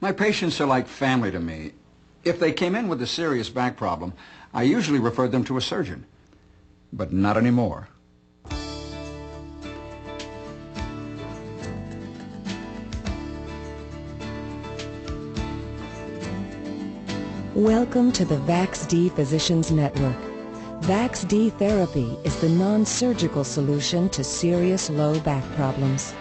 My patients are like family to me. If they came in with a serious back problem, I usually referred them to a surgeon. But not anymore. Welcome to the VAX-D Physicians Network. VAX-D therapy is the non-surgical solution to serious low back problems.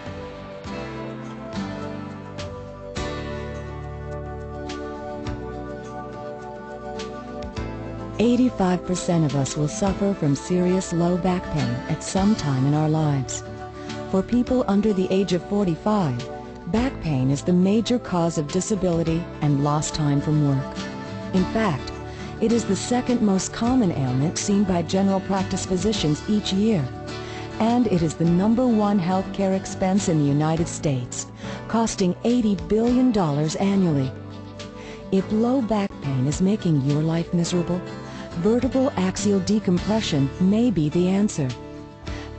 "85% of us will suffer from serious low back pain at some time in our lives. For people under the age of 45, back pain is the major cause of disability and lost time from work. In fact, it is the second most common ailment seen by general practice physicians each year, and it is the #1 healthcare expense in the United States, costing $80 billion annually. If low back pain is making your life miserable, vertebral axial decompression may be the answer.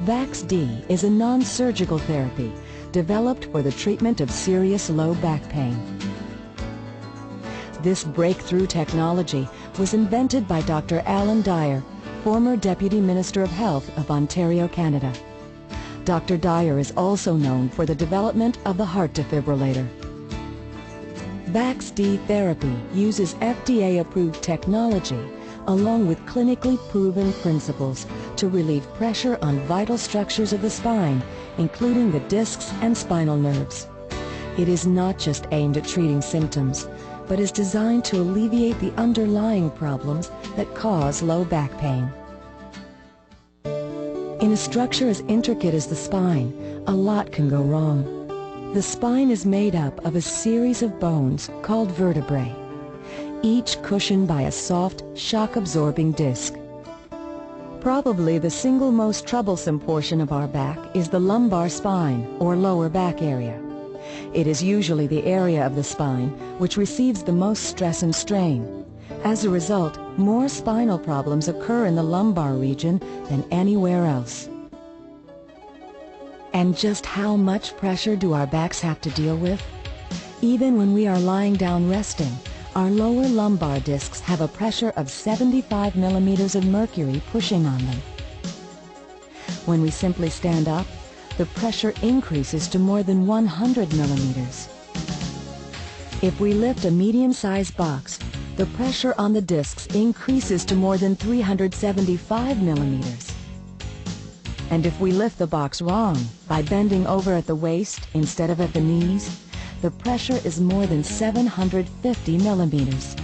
VAX-D is a non-surgical therapy developed for the treatment of serious low back pain. This breakthrough technology was invented by Dr. Alan Dyer, former Deputy Minister of Health of Ontario, Canada. Dr. Dyer is also known for the development of the heart defibrillator. VAX-D therapy uses FDA-approved technology along with clinically proven principles to relieve pressure on vital structures of the spine, including the discs and spinal nerves. It is not just aimed at treating symptoms, but is designed to alleviate the underlying problems that cause low back pain. In a structure as intricate as the spine, a lot can go wrong. The spine is made up of a series of bones called vertebrae, each cushioned by a soft, shock-absorbing disc. Probably the single most troublesome portion of our back is the lumbar spine, or lower back area. It is usually the area of the spine which receives the most stress and strain. As a result, more spinal problems occur in the lumbar region than anywhere else. And just how much pressure do our backs have to deal with? Even when we are lying down resting, our lower lumbar discs have a pressure of 75 millimeters of mercury pushing on them. When we simply stand up, the pressure increases to more than 100 millimeters. If we lift a medium-sized box, the pressure on the discs increases to more than 375 millimeters. And if we lift the box wrong, by bending over at the waist instead of at the knees, the pressure is more than 750 millimeters.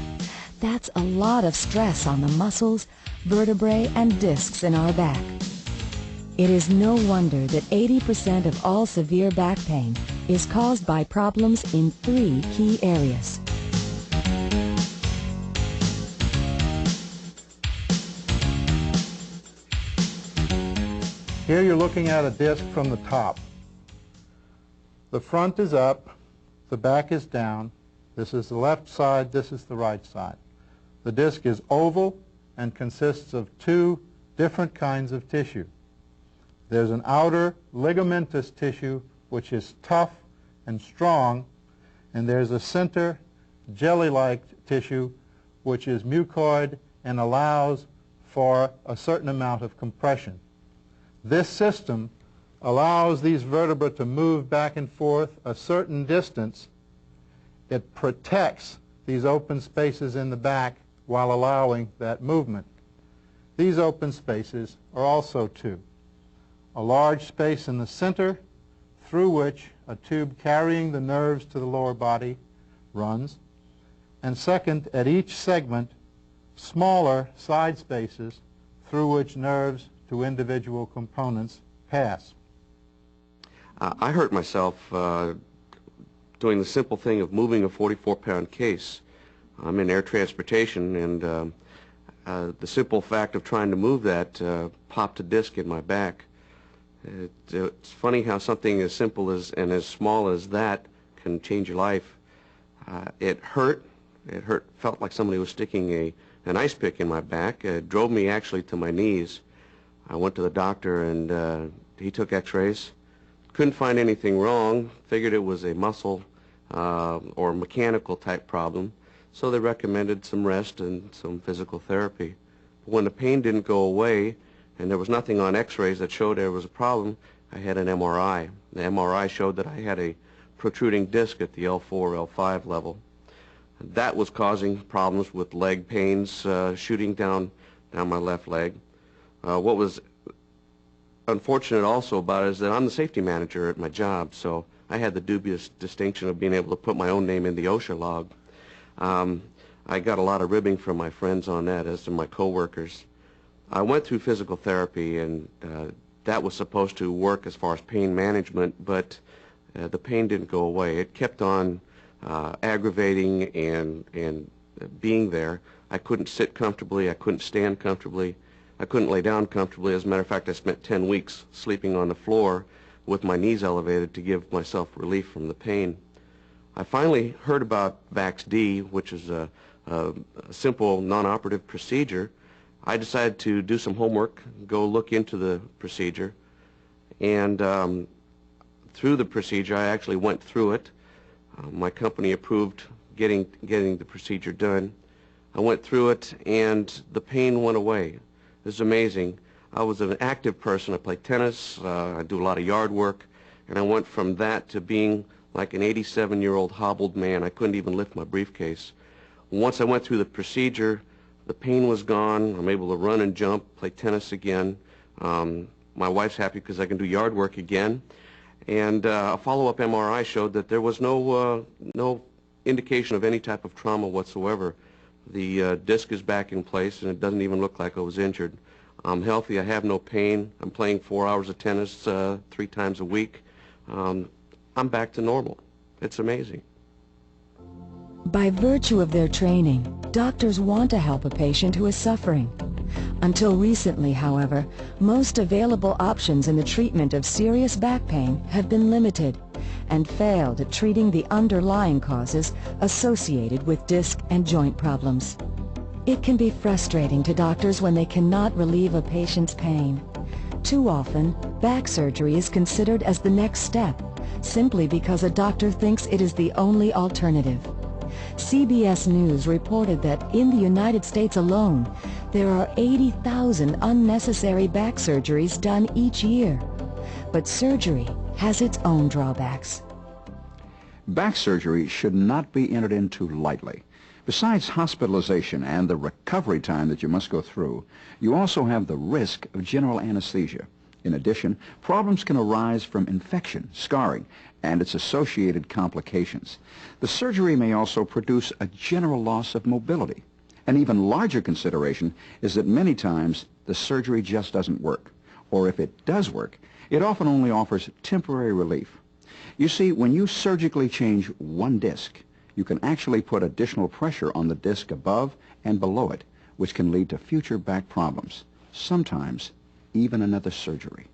That's a lot of stress on the muscles, vertebrae, and discs in our back. It is no wonder that 80% of all severe back pain is caused by problems in 3 key areas. Here you're looking at a disc from the top. The front is up, the back is down. This is the left side, this is the right side. The disc is oval and consists of 2 different kinds of tissue. There's an outer ligamentous tissue which is tough and strong, and there's a center jelly-like tissue which is mucoid and allows for a certain amount of compression. This system allows these vertebrae to move back and forth a certain distance. It protects these open spaces in the back while allowing that movement. These open spaces are also 2. A large space in the center through which a tube carrying the nerves to the lower body runs, and second, at each segment, smaller side spaces through which nerves to individual components pass. I hurt myself doing the simple thing of moving a 44-pound case. I'm in air transportation, and the simple fact of trying to move that popped a disc in my back. It's funny how something as simple as and as small as that can change your life. It hurt. It hurt. Felt like somebody was sticking an ice pick in my back. It drove me actually to my knees. I went to the doctor, and he took x-rays. Couldn't find anything wrong. Figured it was a muscle or mechanical type problem, so they recommended some rest and some physical therapy. But when the pain didn't go away and there was nothing on x-rays that showed there was a problem, I had an MRI. The MRI showed that I had a protruding disc at the L4, L5 level. That was causing problems with leg pains shooting down my left leg. What was unfortunate also about it is that I'm the safety manager at my job, so I had the dubious distinction of being able to put my own name in the OSHA log. I got a lot of ribbing from my friends on that, as did my coworkers. I went through physical therapy, and that was supposed to work as far as pain management, but the pain didn't go away. It kept on aggravating and being there. I couldn't sit comfortably. I couldn't stand comfortably. I couldn't lay down comfortably. As a matter of fact, I spent 10 weeks sleeping on the floor with my knees elevated to give myself relief from the pain. I finally heard about VAX-D, which is a simple non-operative procedure. I decided to do some homework, go look into the procedure, and through the procedure, I actually went through it. My company approved getting the procedure done. I went through it, and the pain went away. It was amazing. I was an active person. I played tennis. I do a lot of yard work, and I went from that to being like an 87-year-old hobbled man. I couldn't even lift my briefcase. Once I went through the procedure, the pain was gone. I'm able to run and jump, play tennis again. My wife's happy because I can do yard work again. And a follow-up MRI showed that there was no indication of any type of trauma whatsoever. The disc is back in place, and it doesn't even look like I was injured. I'm healthy. I have no pain. I'm playing 4 hours of tennis 3 times a week. I'm back to normal. It's amazing. By virtue of their training, doctors want to help a patient who is suffering. Until recently, however, most available options in the treatment of serious back pain have been limited and failed at treating the underlying causes associated with disc and joint problems. It can be frustrating to doctors when they cannot relieve a patient's pain. Too often, back surgery is considered as the next step, simply because a doctor thinks it is the only alternative. CBS News reported that in the United States alone, there are 80,000 unnecessary back surgeries done each year. But surgery has its own drawbacks. Back surgery should not be entered into lightly. Besides hospitalization and the recovery time that you must go through, you also have the risk of general anesthesia. In addition, problems can arise from infection, scarring, and its associated complications. The surgery may also produce a general loss of mobility. An even larger consideration is that many times the surgery just doesn't work, or if it does work, it often only offers temporary relief. You see, when you surgically change one disc, you can actually put additional pressure on the disc above and below it, which can lead to future back problems, sometimes even another surgery.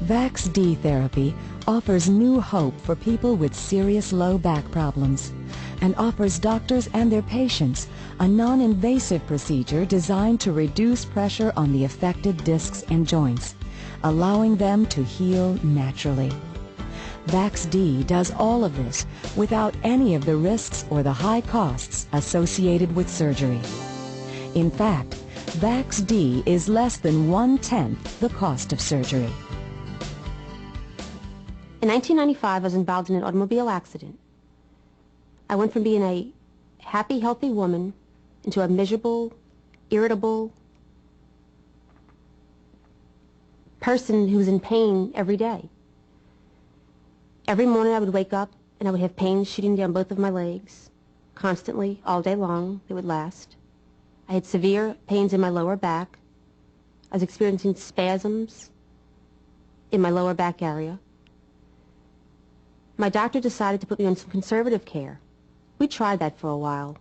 VAX-D therapy offers new hope for people with serious low back problems and offers doctors and their patients a non-invasive procedure designed to reduce pressure on the affected discs and joints, allowing them to heal naturally. VAX-D does all of this without any of the risks or the high costs associated with surgery. In fact, VAX-D is less than 1/10 the cost of surgery. In 1995, I was involved in an automobile accident. I went from being a happy, healthy woman into a miserable, irritable person who's in pain every day. Every morning I would wake up and I would have pain shooting down both of my legs, constantly, all day long. They would last. I had severe pains in my lower back. I was experiencing spasms in my lower back area. My doctor decided to put me on some conservative care. We tried that for a while.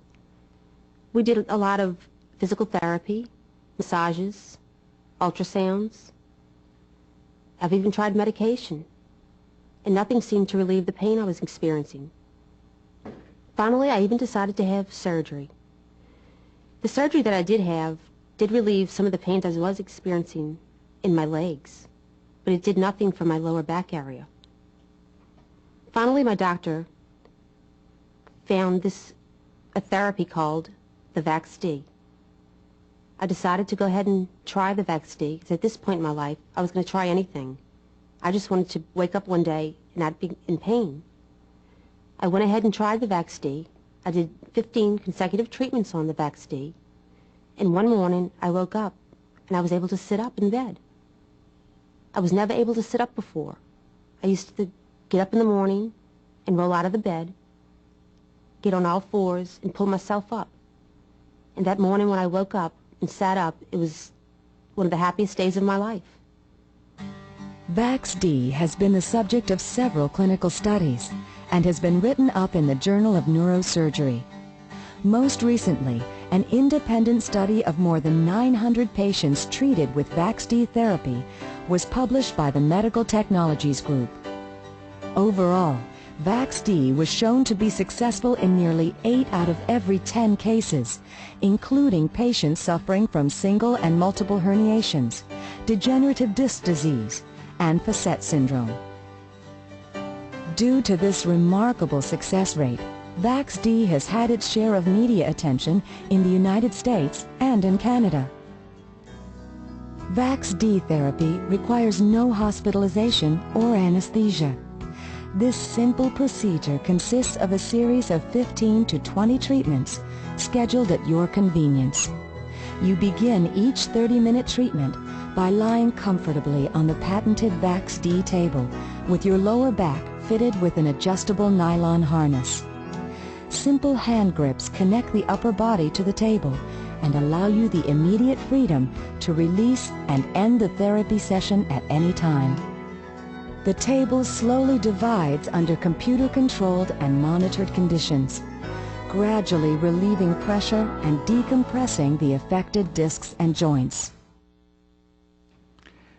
We did a lot of physical therapy, massages, ultrasounds. I've even tried medication, and nothing seemed to relieve the pain I was experiencing. Finally, I even decided to have surgery. The surgery that I did have did relieve some of the pains I was experiencing in my legs, but it did nothing for my lower back area. Finally, my doctor found a therapy called the VAX-D. I decided to go ahead and try the VAX-D, because at this point in my life, I was going to try anything. I just wanted to wake up one day and not be in pain. I went ahead and tried the VAX-D. I did 15 consecutive treatments on the VAX-D, and one morning I woke up and I was able to sit up in bed. I was never able to sit up before. I used to get up in the morning and roll out of the bed, get on all fours and pull myself up. And that morning when I woke up and sat up, it was one of the happiest days of my life. VAX-D has been the subject of several clinical studies and has been written up in the Journal of Neurosurgery. Most recently, an independent study of more than 900 patients treated with VAX-D therapy was published by the Medical Technologies Group. Overall, VAX-D was shown to be successful in nearly 8 out of every 10 cases, including patients suffering from single and multiple herniations, degenerative disc disease, and Facet syndrome. Due to this remarkable success rate, VAX-D has had its share of media attention in the United States and in Canada. VAX-D therapy requires no hospitalization or anesthesia. This simple procedure consists of a series of 15 to 20 treatments scheduled at your convenience. You begin each 30-minute treatment by lying comfortably on the patented VAX-D table with your lower back fitted with an adjustable nylon harness. Simple hand grips connect the upper body to the table and allow you the immediate freedom to release and end the therapy session at any time. The table slowly divides under computer-controlled and monitored conditions, gradually relieving pressure and decompressing the affected discs and joints.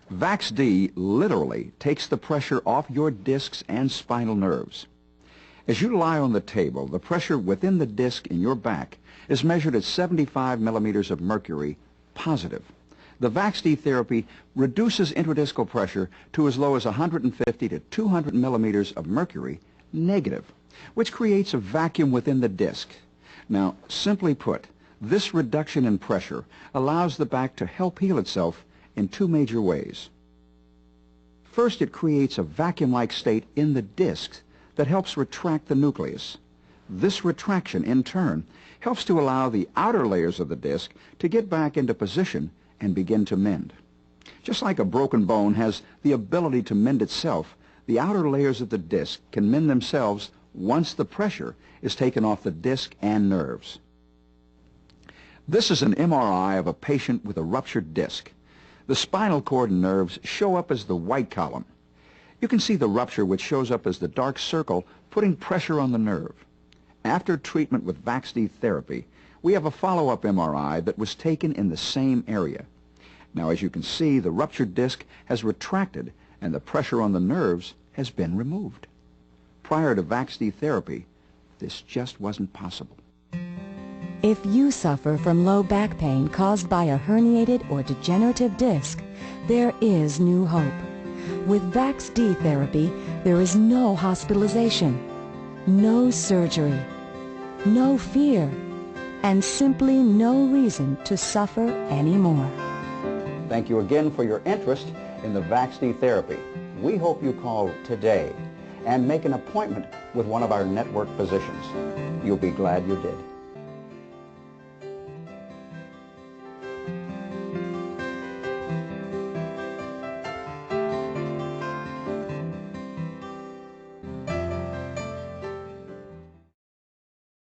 VAX-D literally takes the pressure off your discs and spinal nerves. As you lie on the table, the pressure within the disc in your back is measured at 75 millimeters of mercury positive. The VAX-D therapy reduces intradiscal pressure to as low as 150 to 200 millimeters of mercury negative, which creates a vacuum within the disc. Now, simply put, this reduction in pressure allows the back to help heal itself in 2 major ways. First, it creates a vacuum-like state in the disc that helps retract the nucleus. This retraction, in turn, helps to allow the outer layers of the disc to get back into position and begin to mend. Just like a broken bone has the ability to mend itself, the outer layers of the disc can mend themselves once the pressure is taken off the disc and nerves. This is an MRI of a patient with a ruptured disc. The spinal cord and nerves show up as the white column. You can see the rupture, which shows up as the dark circle, putting pressure on the nerve. After treatment with VAX-D therapy, we have a follow-up MRI that was taken in the same area. Now, as you can see, the ruptured disc has retracted and the pressure on the nerves has been removed. Prior to VAX-D therapy, this just wasn't possible. If you suffer from low back pain caused by a herniated or degenerative disc, there is new hope. With VAX-D therapy, there is no hospitalization, no surgery, no fear, and simply no reason to suffer anymore. Thank you again for your interest in the VAX-D therapy. We hope you call today and make an appointment with one of our network physicians. You'll be glad you did.